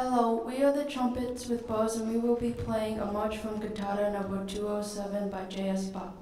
Hello, we are the trumpets with bows, and we will be playing a march from Cantata number 207 by J.S. Bach.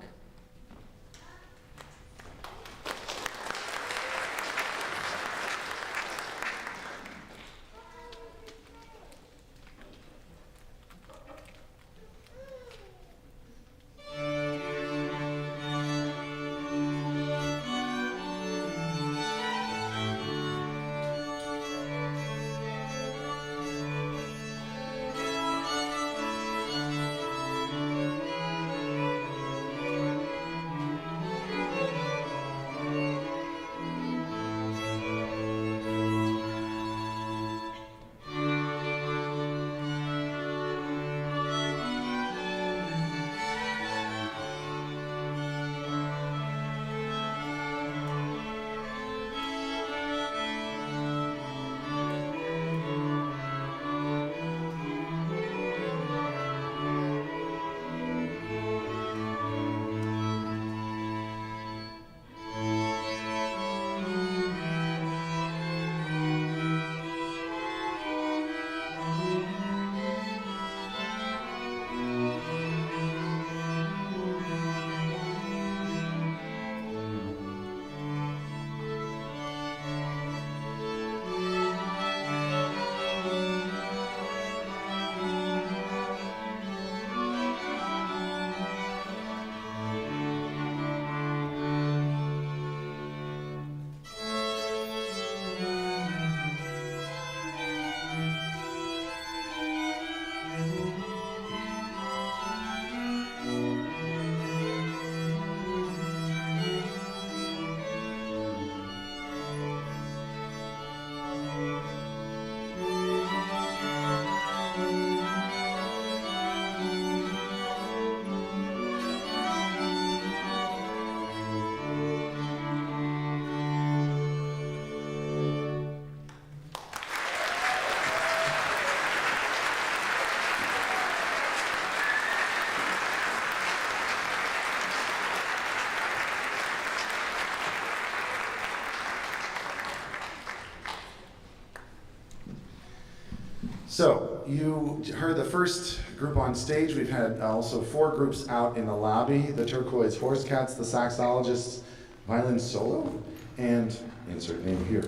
So, you heard the first group on stage. We've had also 4 groups out in the lobby: the Turquoise Horse Cats, the Saxologists, Violin Solo, and insert name here.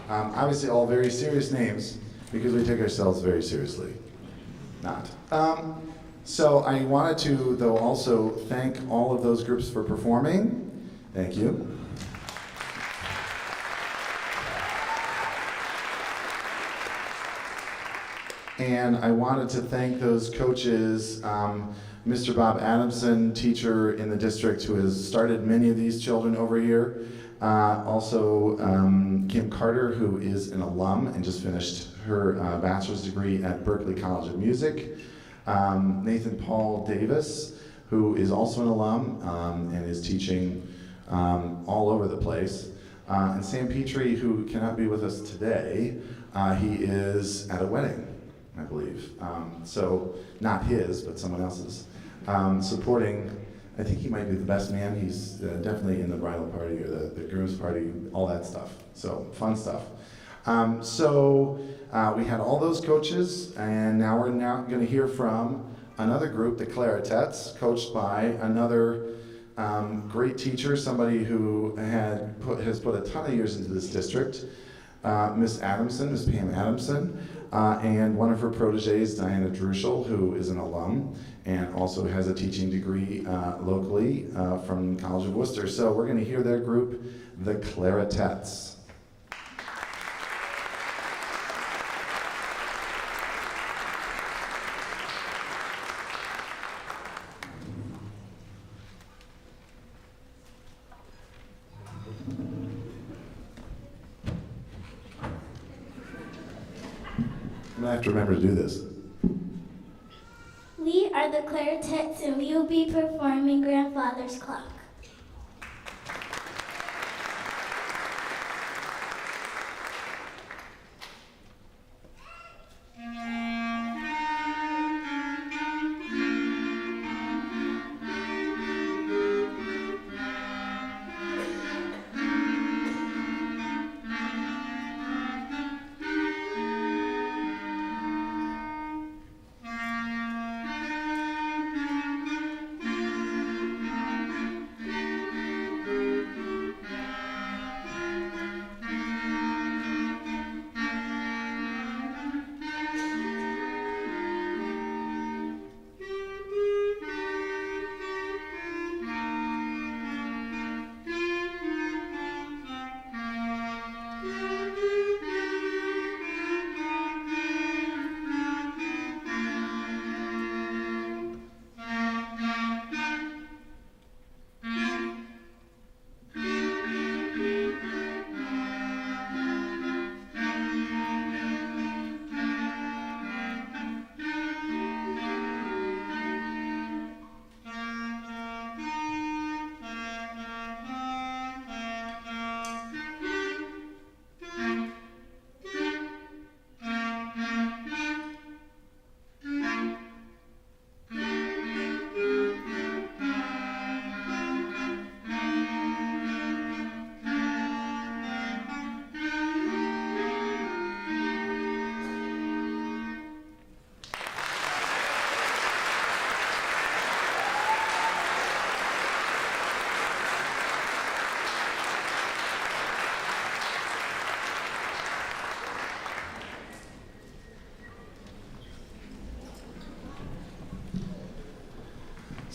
Obviously all very serious names because we take ourselves very seriously. Not. So I wanted to, though, also thank all of those groups for performing. Thank you. And I wanted to thank those coaches, Mr. Bob Adamson, teacher in the district who has started many of these children over here. Also Kim Carter, who is an alum and just finished her bachelor's degree at Berklee College of Music. Nathan Paul Davis, who is also an alum and is teaching all over the place. And Sam Petrie, who cannot be with us today. He is at a wedding, I believe. So not his, but someone else's. Supporting, I think he might be the best man. He's definitely in the bridal party or the groom's party, all that stuff. So fun stuff. We had all those coaches, and now we're going to hear from another group, the Claritets, coached by another great teacher, somebody who has put a ton of years into this district, Miss Adamson, Miss Pam Adamson, and one of her proteges, Diana Druschel, who is an alum and also has a teaching degree locally from College of Worcester. So we're going to hear their group, the Claritets. I'm going to have to remember to do this. We are the Claritets, and we will be performing Grandfather's Clock.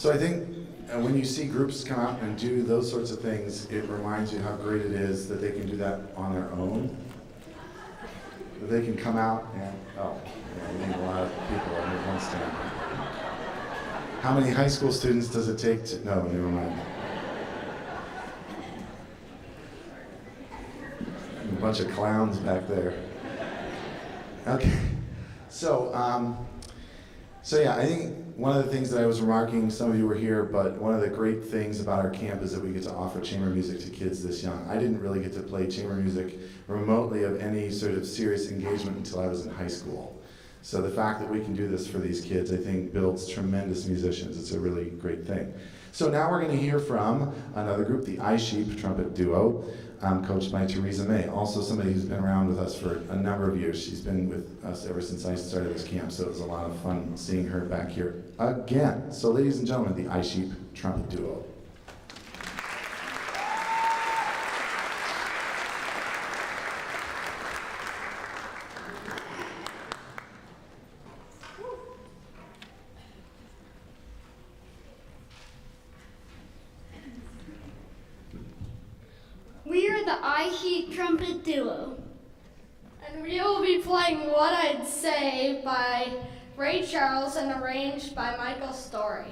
So I think when you see groups come out and do those sorts of things, it reminds you how great it is that they can do that on their own. That they can come out and, we need a lot of people on one stand. How many high school students does it take to, no, never mind. A bunch of clowns back there. Okay, so yeah, I think one of the things that I was remarking, some of you were here, but one of the great things about our camp is that we get to offer chamber music to kids this young. I didn't really get to play chamber music remotely of any sort of serious engagement until I was in high school. So the fact that we can do this for these kids, I think, builds tremendous musicians. It's a really great thing. So now we're going to hear from another group, the I Sheep trumpet duo, coached by Teresa May, also somebody who's been around with us for a number of years. She's been with us ever since I started this camp, so it was a lot of fun seeing her back here again. So ladies and gentlemen, the I Sheep trumpet duo. We are the I Sheep trumpet duo. And we will be playing What I'd Say by Ray Charles and arranged by Michael Story.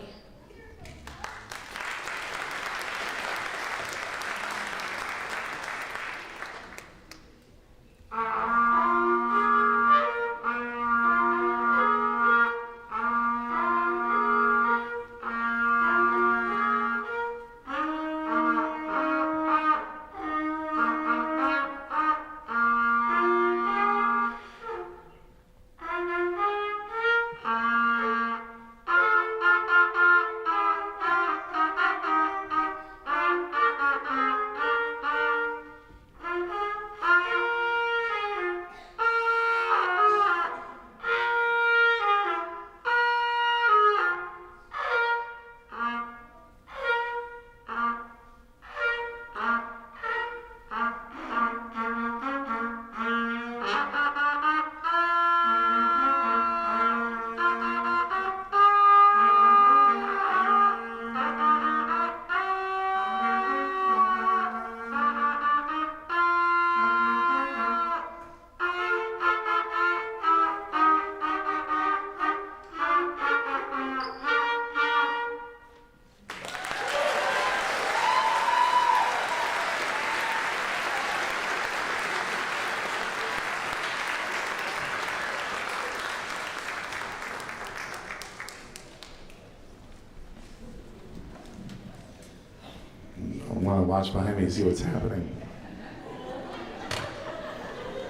Want to watch behind me and see what's happening.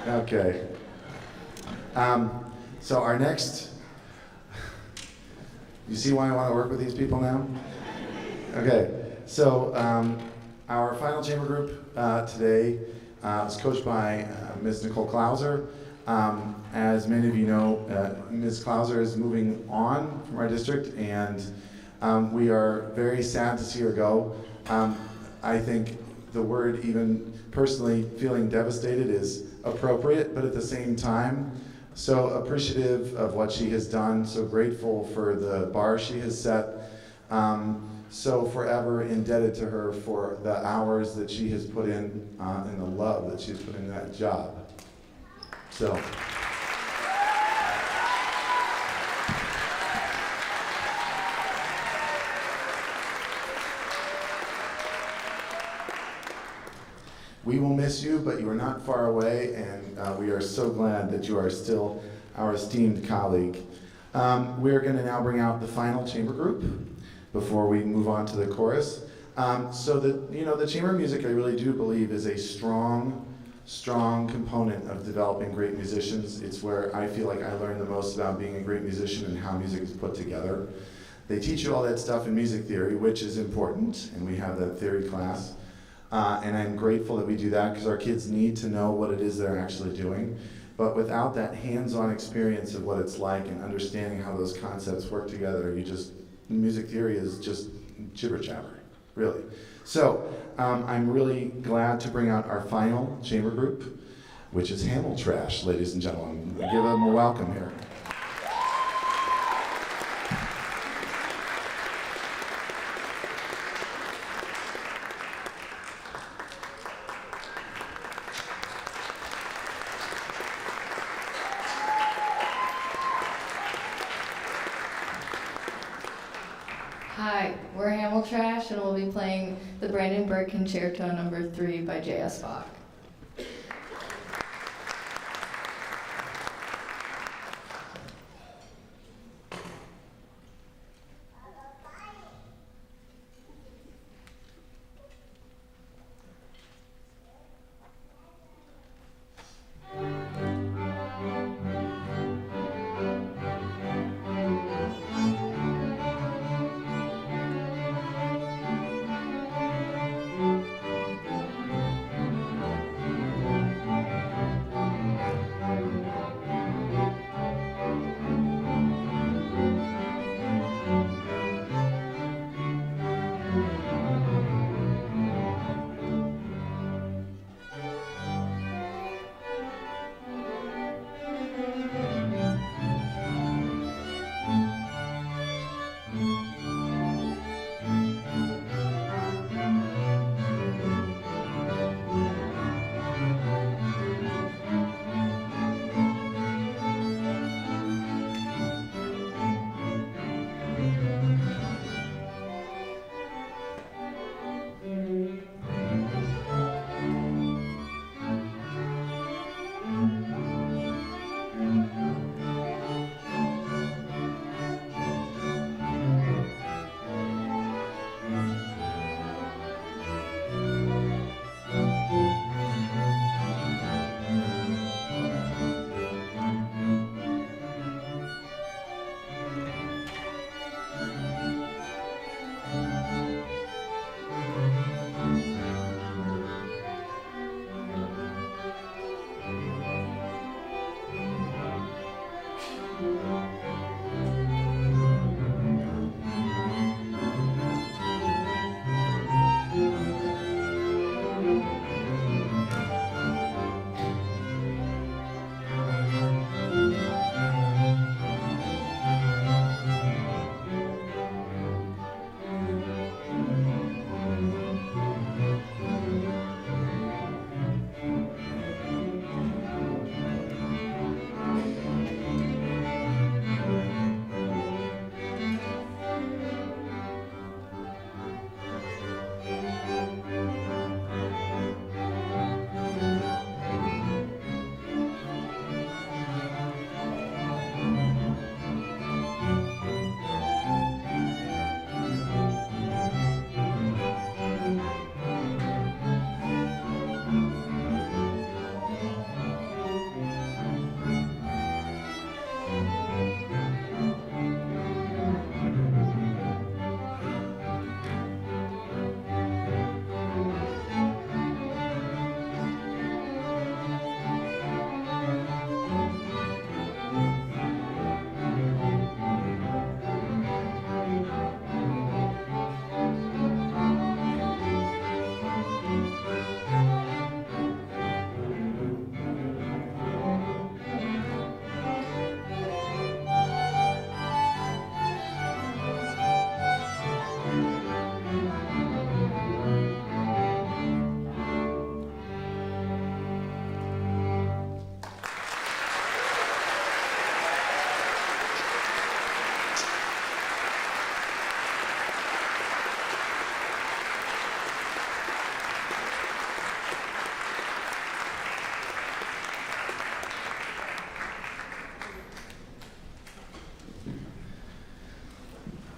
Okay. So our next, you see why I want to work with these people now? Okay, so our final chamber group today is coached by Ms. Nicole Klauser. As many of you know, Ms. Klauser is moving on from our district, and we are very sad to see her go. I think the word, even personally feeling devastated, is appropriate, but at the same time, so appreciative of what she has done, so grateful for the bar she has set, so forever indebted to her for the hours that she has put in and the love that she's put in that job. So. We will miss you, but you are not far away, and we are so glad that you are still our esteemed colleague. We're going to now bring out the final chamber group before we move on to the chorus. So the chamber music, I really do believe, is a strong component of developing great musicians. It's where I feel like I learned the most about being a great musician and how music is put together. They teach you all that stuff in music theory, which is important, and we have that theory class. And I'm grateful that we do that because our kids need to know what it is they're actually doing. But without that hands-on experience of what it's like and understanding how those concepts work together, music theory is just jibber-jabber, really. So I'm really glad to bring out our final chamber group, which is Hamel Trash, ladies and gentlemen. Give them a welcome here. Ashton will be playing the Brandenburg Concerto No. 3 by J.S. Bach.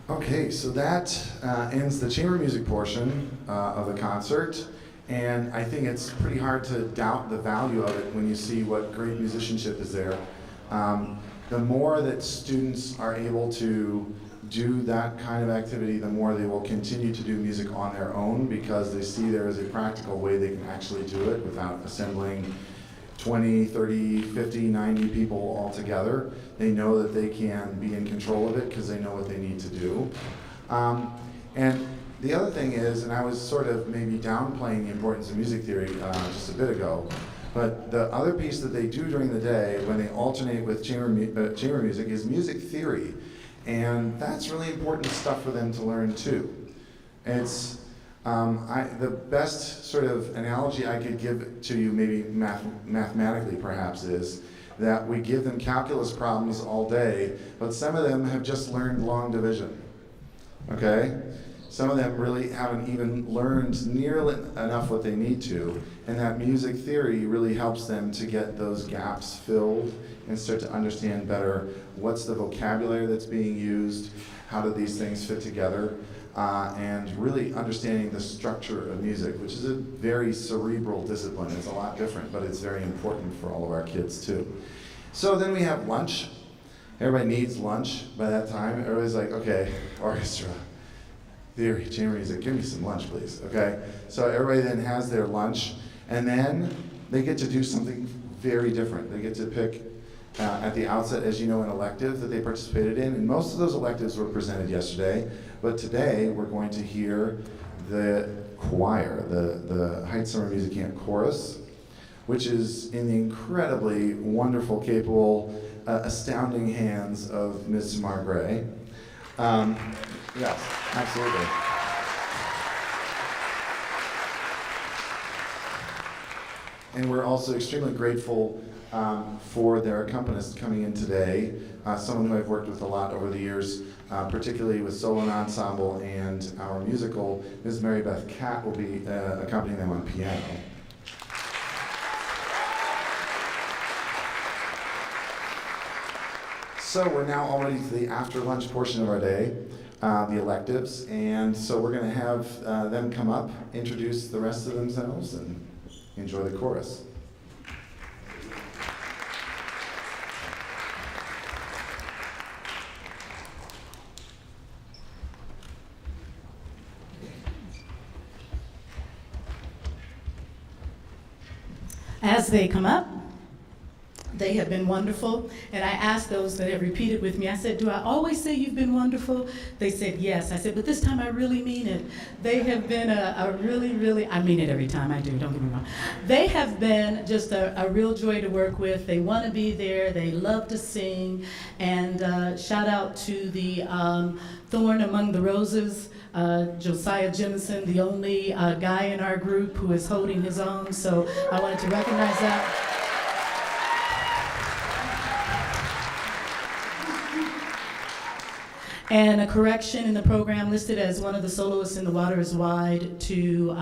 Okay, so that ends the chamber music portion of the concert, and I think it's pretty hard to doubt the value of it when you see what great musicianship is there. The more that students are able to do that kind of activity, the more they will continue to do music on their own because they see there is a practical way they can actually do it without assembling 20, 30, 50, 90 people all together. They know that they can be in control of it because they know what they need to do. And the other thing is, and I was sort of maybe downplaying the importance of music theory just a bit ago, but the other piece that they do during the day when they alternate with chamber music is music theory. And that's really important stuff for them to learn too. It's the best sort of analogy I could give to you, maybe mathematically perhaps, is that we give them calculus problems all day, but some of them have just learned long division. Okay? Some of them really haven't even learned nearly enough what they need to, and that music theory really helps them to get those gaps filled and start to understand better what's the vocabulary that's being used, how do these things fit together, and really understanding the structure of music, which is a very cerebral discipline. It's a lot different, but it's very important for all of our kids too. So then we have lunch. Everybody needs lunch by that time. Everybody's like, okay, orchestra, theory, chamber music, give me some lunch, please, okay? So everybody then has their lunch, and then they get to do something very different. They get to pick, at the outset, as you know, an elective that they participated in, and most of those electives were presented yesterday, but today we're going to hear the choir, the Heights Summer Music Camp Chorus, which is in the incredibly wonderful, capable, astounding hands of Ms. Tamar Gray. Yes, absolutely. And we're also extremely grateful for their accompanist coming in today, someone who I've worked with a lot over the years, particularly with solo and ensemble and our musical. Ms. Mary Beth Catt will be accompanying them on piano. So we're now already to the after lunch portion of our day, the electives, and so we're going to have them come up, introduce the rest of themselves, and enjoy the chorus. As they come up, they have been wonderful, and I asked those that have repeated with me, I said, do I always say you've been wonderful? They said, yes. I said, but this time I really mean it. They have been a really, I mean it every time I do, don't get me wrong. They have been just a real joy to work with. They want to be there, they love to sing, and shout out to the Thorn Among the Roses, Josiah Jemison, the only guy in our group who is holding his own, so I wanted to recognize that. And a correction in the program listed as one of the soloists in The Water is Wide to,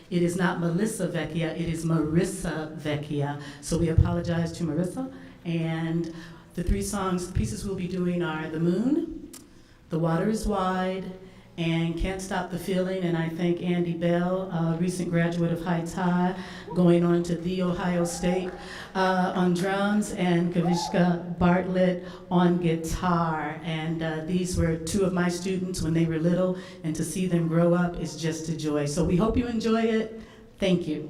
it is not Melissa Vecchia, it is Marissa Vecchia. So we apologize to Marissa. And the three pieces we'll be doing are The Moon, The Water is Wide, and Can't Stop the Feeling. And I thank Andy Bell, a recent graduate of Heights High, going on to The Ohio State on drums, and Kavishka Bartlett on guitar. And these were two of my students when they were little, and to see them grow up is just a joy. So we hope you enjoy it. Thank you.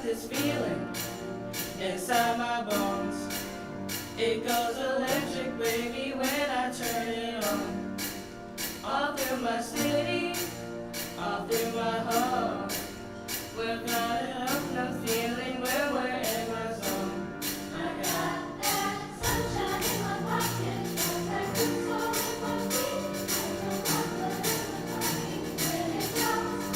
this feeling inside my bones. It goes electric, baby, when I turn it on. All through my city, all through my home. We're gonna up the feeling where we're in my zone. I got that sunshine in my pocket, got that good soul in my feet. I know what the feeling when it drops.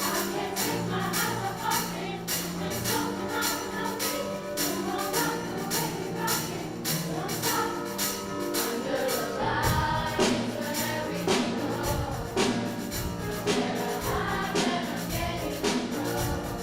I can't take my eyes off of it. There's something wrong with me. You won't rock the way we rock it. Don't stop. Under the lights when everything goes. There are high and I'm getting low.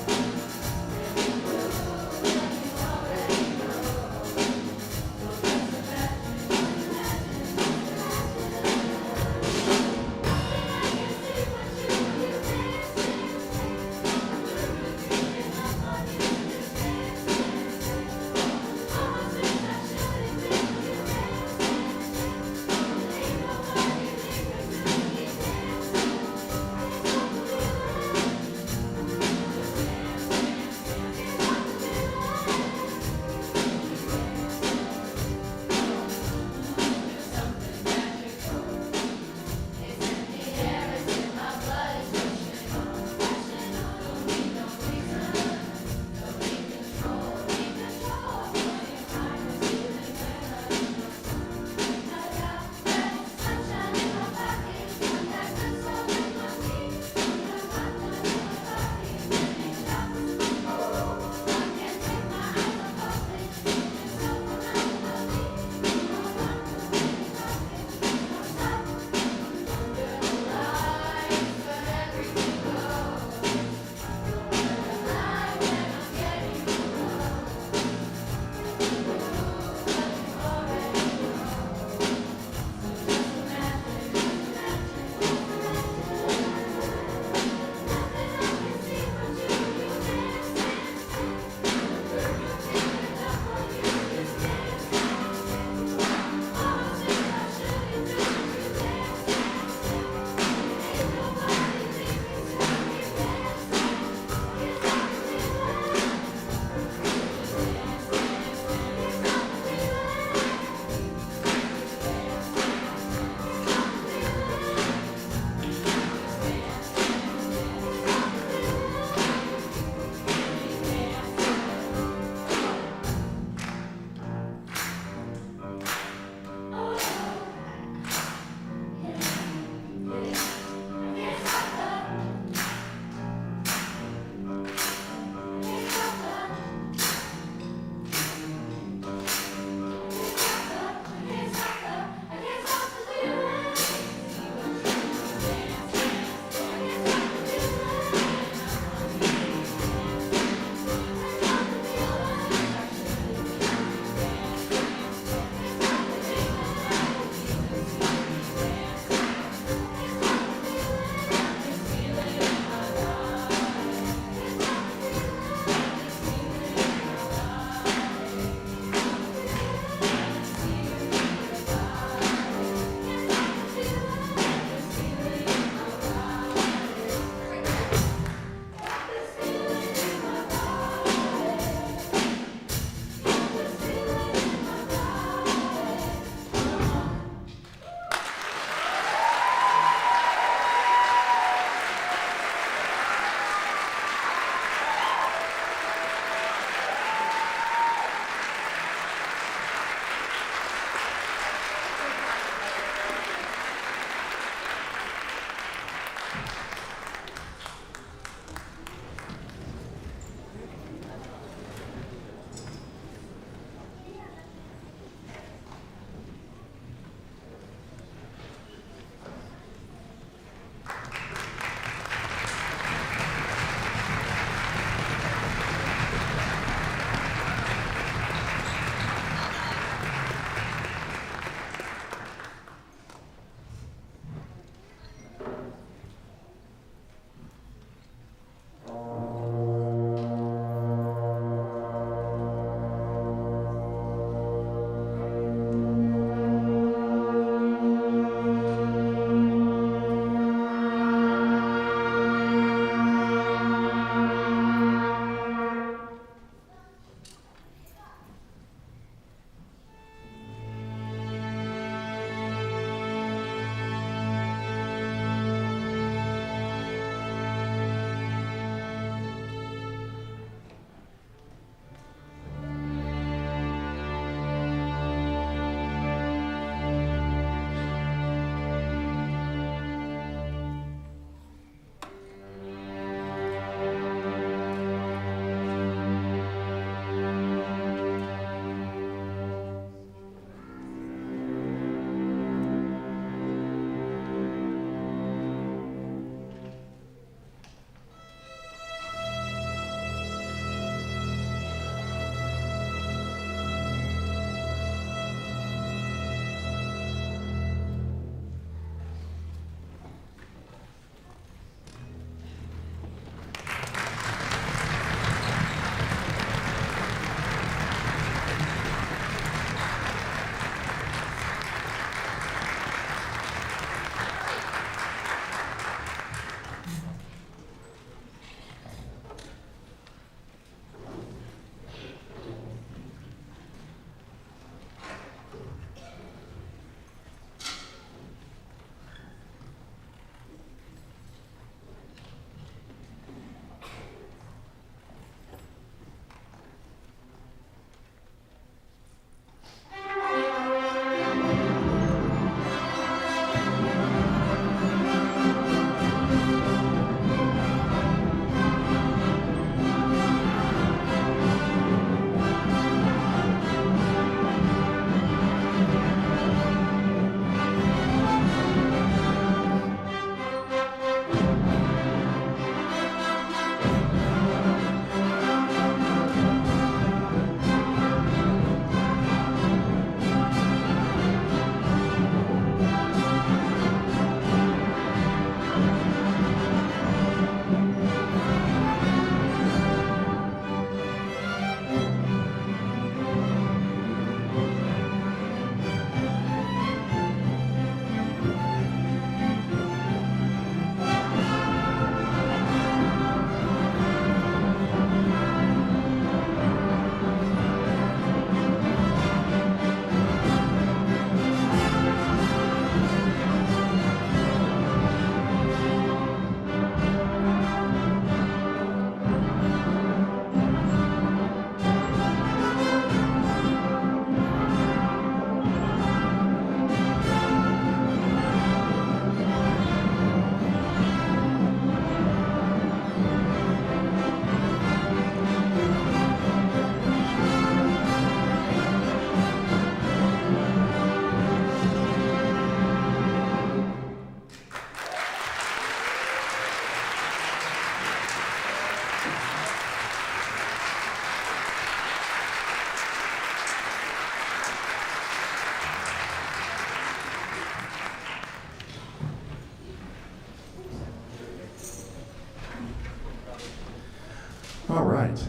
right.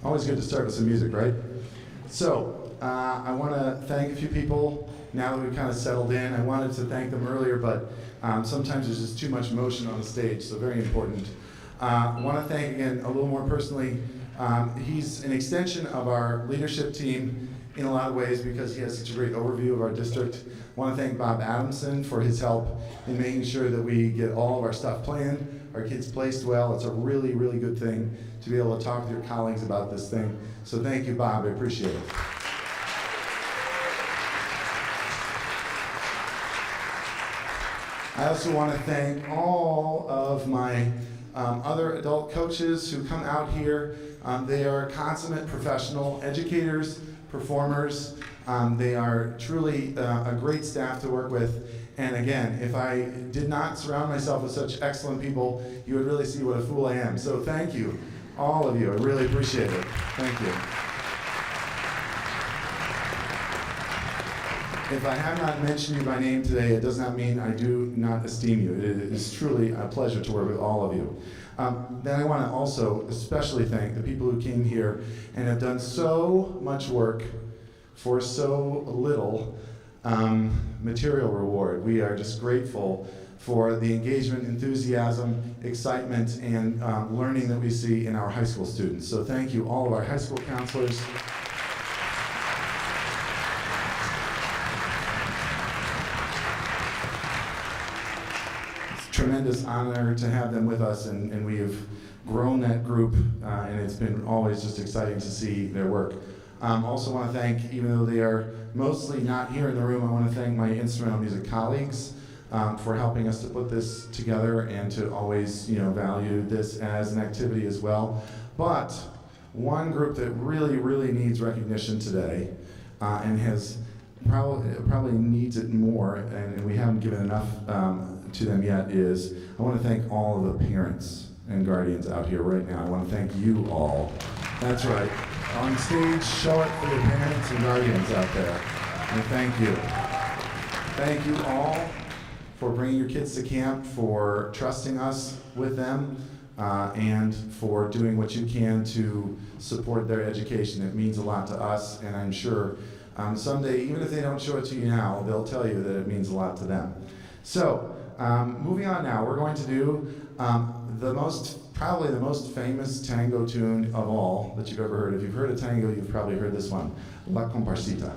Always good to start with some music, right? So, I want to thank a few people now that we've kind of settled in. I wanted to thank them earlier, but sometimes there's just too much motion on the stage, so very important. I want to thank again a little more personally. He's an extension of our leadership team in a lot of ways because he has such a great overview of our district. I want to thank Bob Adamson for his help in making sure that we get all of our stuff planned, our kids placed well. It's a really, really good thing to be able to talk to your colleagues about this thing. So thank you, Bob. I appreciate it. I also want to thank all of my other adult coaches who come out here. They are consummate professional educators, performers. They are truly a great staff to work with. And again, if I did not surround myself with such excellent people, you would really see what a fool I am. So thank you, all of you. I really appreciate it. Thank you. If I have not mentioned you by name today, it does not mean I do not esteem you. It is truly a pleasure to work with all of you. Then I want to also especially thank the people who came here and have done so much work for so little material reward. We are just grateful for the engagement, enthusiasm, excitement, and learning that we see in our high school students. So thank you, all of our high school counselors. Tremendous honor to have them with us, and we have grown that group, and it's been always just exciting to see their work. Also want to thank, even though they are mostly not here in the room, I want to thank my instrumental music colleagues for helping us to put this together and to always, value this as an activity as well. But one group that really, really needs recognition today, and has probably needs it more, and we haven't given enough to them yet, is I want to thank all of the parents and guardians out here right now. I want to thank you all. That's right. On stage, show it for the parents and guardians out there. And thank you. Thank you all for bringing your kids to camp, for trusting us with them, and for doing what you can to support their education. It means a lot to us, and I'm sure someday, even if they don't show it to you now, they'll tell you that it means a lot to them. So, moving on now, we're going to do probably the most famous tango tune of all that you've ever heard. If you've heard a tango, you've probably heard this one, La Comparsita.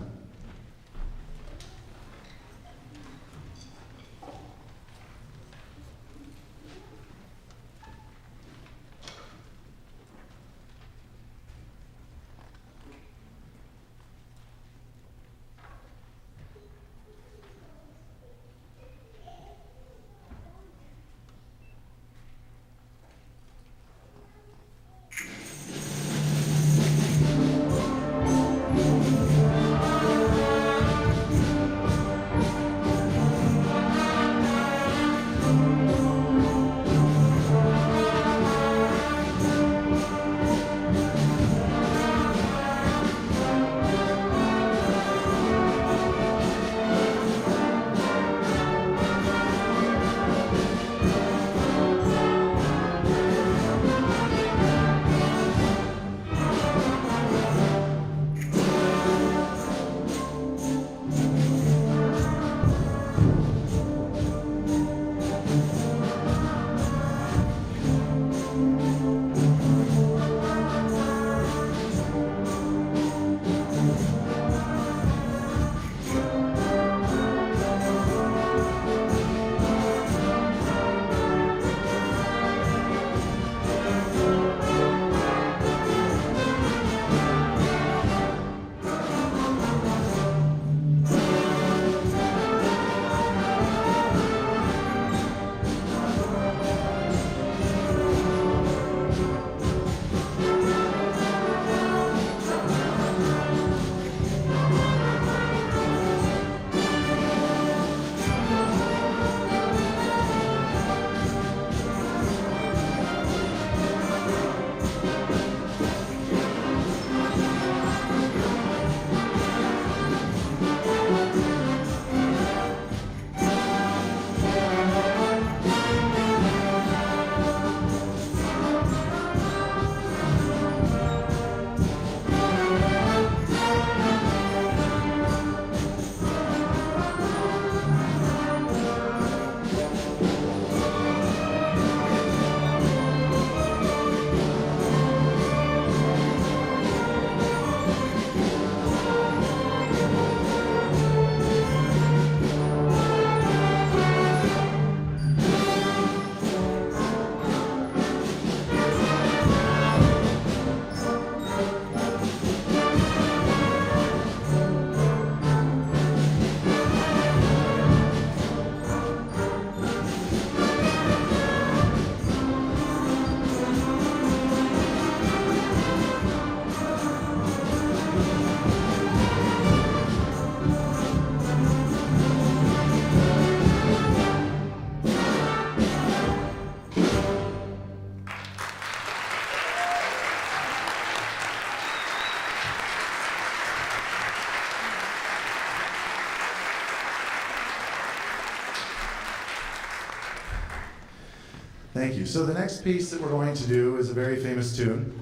Thank you. So the next piece that we're going to do is a very famous tune.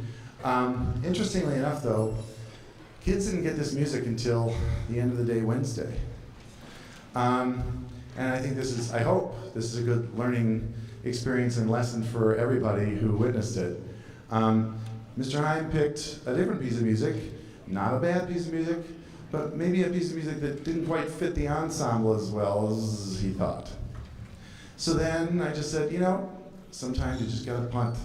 Interestingly enough, though, kids didn't get this music until the end of the day Wednesday. And I think I hope this is a good learning experience and lesson for everybody who witnessed it. Mr. Heim picked a different piece of music, not a bad piece of music, but maybe a piece of music that didn't quite fit the ensemble as well as he thought. So then I just said, sometimes you just gotta punt.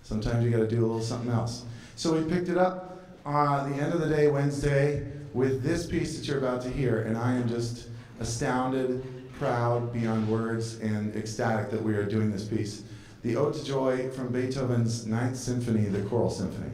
Sometimes you gotta do a little something else. So we picked it up the end of the day Wednesday with this piece that you're about to hear, and I am just astounded, proud, beyond words, and ecstatic that we are doing this piece. The Ode to Joy from Beethoven's Ninth Symphony, the Choral Symphony.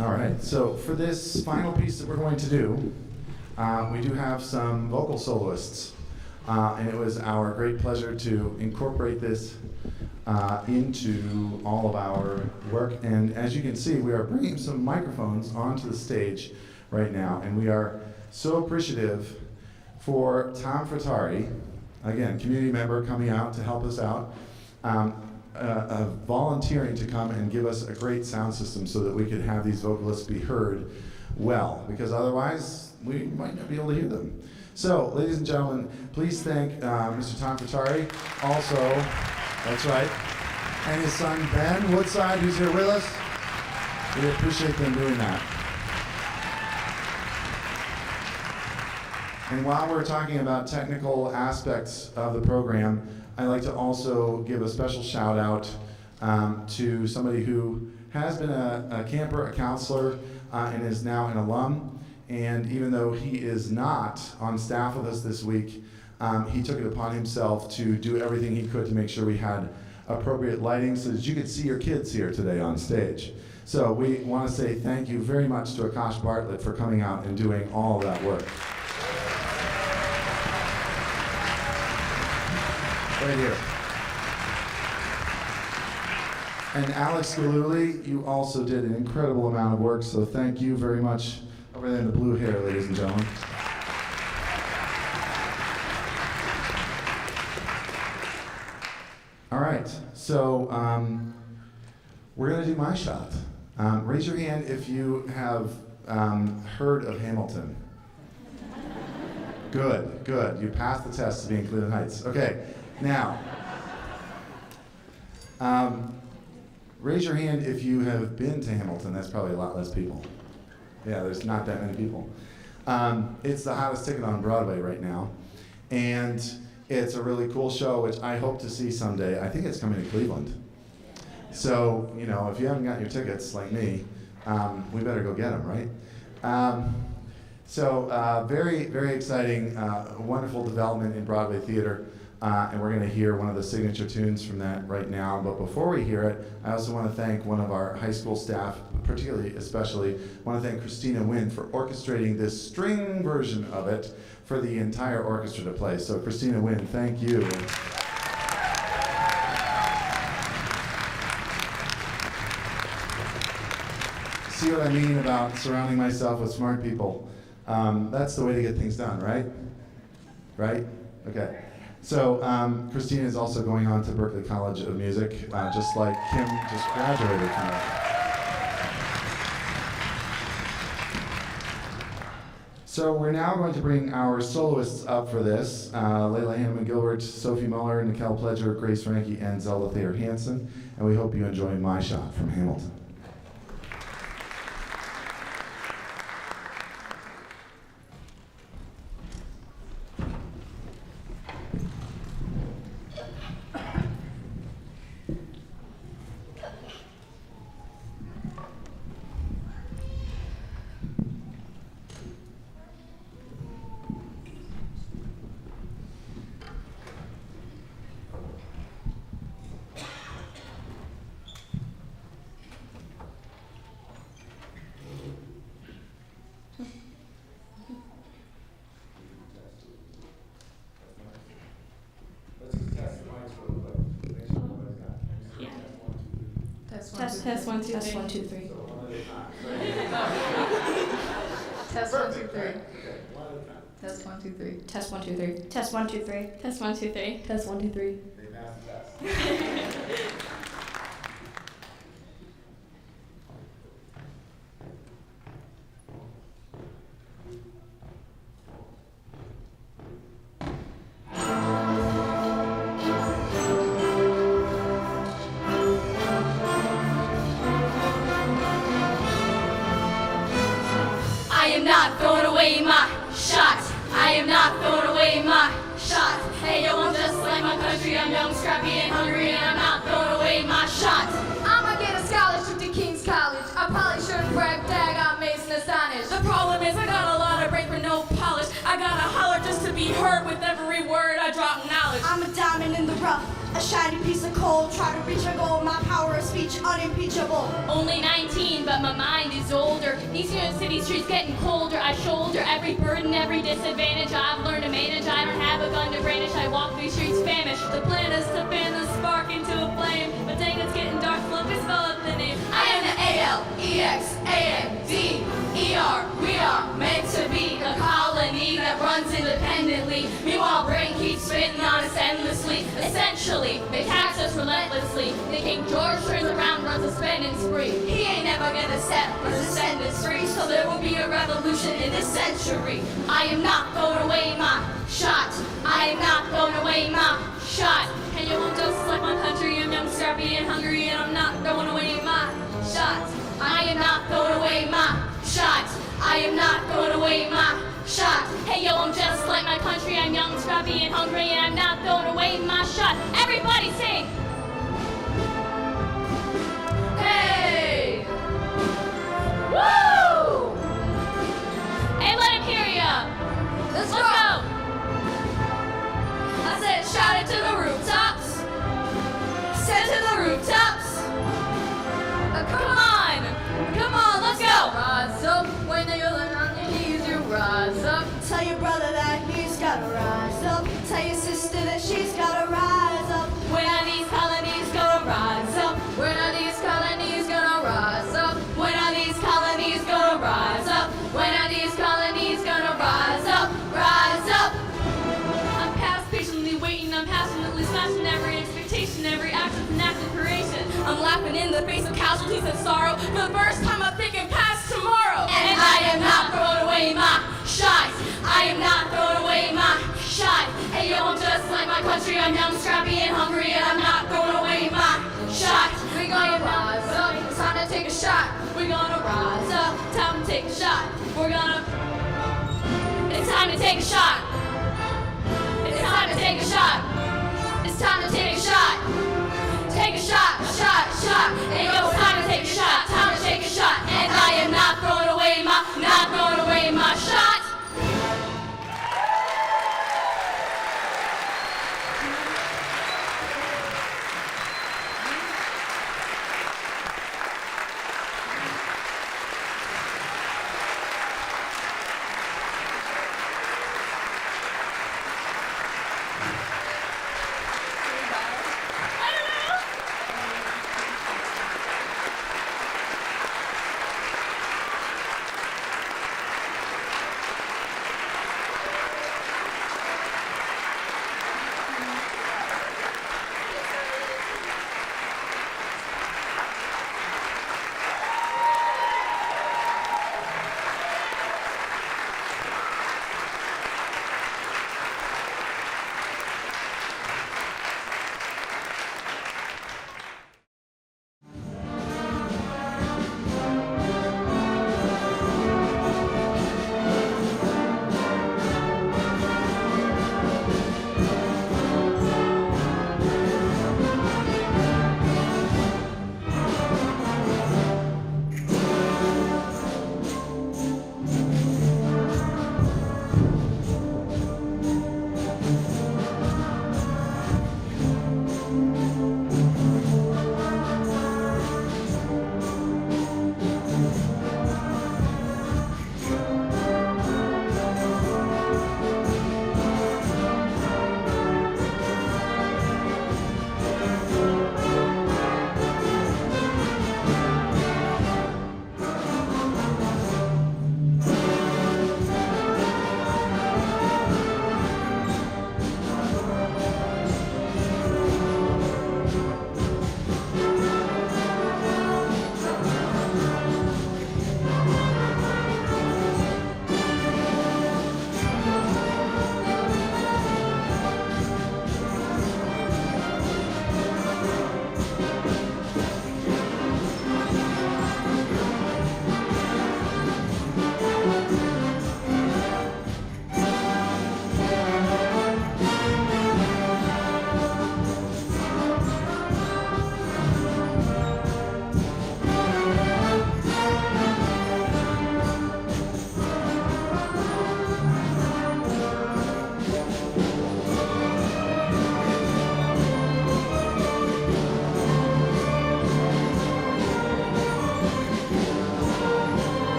All right, so for this final piece that we're going to do, we do have some vocal soloists, and it was our great pleasure to incorporate this into all of our work. And as you can see, we are bringing some microphones onto the stage right now, and we are so appreciative for Tom Frattari, again, community member coming out to help us out. volunteering to come and give us a great sound system so that we could have these vocalists be heard well, because otherwise we might not be able to hear them. So, ladies and gentlemen, please thank Mr. Tom Fratari, also, that's right, and his son Ben Woodside, who's here with us. We appreciate them doing that. And while we're talking about technical aspects of the program, I'd like to also give a special shout out to somebody who has been a camper, a counselor, and is now an alum. And even though he is not on staff with us this week, he took it upon himself to do everything he could to make sure we had appropriate lighting so that you could see your kids here today on stage. So we want to say thank you very much to Akash Bartlett for coming out and doing all of that work. Right here. And Alex Galuli, you also did an incredible amount of work, so thank you very much. Over there in the blue hair, ladies and gentlemen. All right, so we're going to do my shot. Raise your hand if you have heard of Hamilton. Good, good. You passed the test to be in Cleveland Heights. Okay, now, raise your hand if you have been to Hamilton. That's probably a lot less people. Yeah, there's not that many people. It's the hottest ticket on Broadway right now. And it's a really cool show, which I hope to see someday. I think it's coming to Cleveland. So, you know, if you haven't got your tickets, like me, we better go get them, right? Very, very exciting, wonderful development in Broadway theater. And we're going to hear one of the signature tunes from that right now. But before we hear it, I also want to thank one of our high school staff, especially, want to thank Christina Wynn for orchestrating this string version of it for the entire orchestra to play. So Christina Wynn, thank you. See what I mean about surrounding myself with smart people? That's the way to get things done, right? Right? Okay. So Christina is also going on to Berklee College of Music, just like Kim just graduated from it. So we're now going to bring our soloists up for this. Layla Hanneman-Gilbert, Sophie Muller, Nicole Pledger, Grace Franke, and Zelda Thayer Hansen. And we hope you enjoy My Shot from Hamilton. Test 1 2 3. Test 1 2 3. Test 1 2 3. Test 1 2 3. Test 1 2 3. Test 1 2 3. Test 1 2 3. Test 1 2 3. They passed the test. I am not throwing away my shot. I am not throwing away my shot. Hey yo, I'm just like my country. I'm young, scrappy, and hungry, and I'm not throwing away my shot. I'ma get a scholarship to King's College. I probably shouldn't brag, dag, I'm amazed and astonished. The problem is I got a lot of brain for no polish. I gotta holler just to be heard with every word I drop knowledge. I'm a diamond in the rough, a shiny piece of coal. Try to reach a goal, my power of speech unimpeachable. Only 19, but my mind is older. These New York City streets getting colder. I shoulder every burden, every disadvantage. I've learned to manage. I don't have a gun to brandish. I walk these streets famished. The plan is to fan the spark into a flame. But dang, it's getting dark. Look, I spell out the name. I am the ALEXANDER. We are meant to be a colony that runs independently. Meanwhile, brain keeps spinning. written on us endlessly. Essentially, they tax us relentlessly. The King George turns around, runs a spending spree. He ain't never gonna set his descendants free, so there will be a revolution in this century. I am not throwing away my shot. I am not throwing away my shot. And you won't just like my country. I'm young, scrappy, and hungry, and I'm not throwing away my shot. I am not throwing away my shot. I am not throwing away my shot. Hey yo, I'm just like my country. I'm young, scrappy, and hungry, and I'm not throwing away my shot. Everybody sing! Hey! Woo! Hey, let him hear ya! Let's go! I said shout it to the rooftops. Said to the rooftops. Come on, let's go! Rise up when you're on your knees, you rise up. Tell your brother that he's gotta rise up. Tell your sister that she's gotta rise up. When are these colonies gonna rise up? When are these colonies gonna rise up? When are these colonies gonna rise up? When are these colonies gonna rise up? Rise up! I'm past patiently waiting, I'm passionately smashing every expectation, every act of an act of creation. I'm laughing in the face of casualties and sorrow. For the first time I'm thinking past tomorrow. And I am not throwing away my shot. I am not throwing away my shot. Hey yo, I'm just like my country. I'm young, scrappy, and hungry, and I'm not throwing away my shot. We're gonna rise up. It's time to take a shot. We're gonna rise up. Time to take a shot. It's time to take a shot. It's time to take a shot.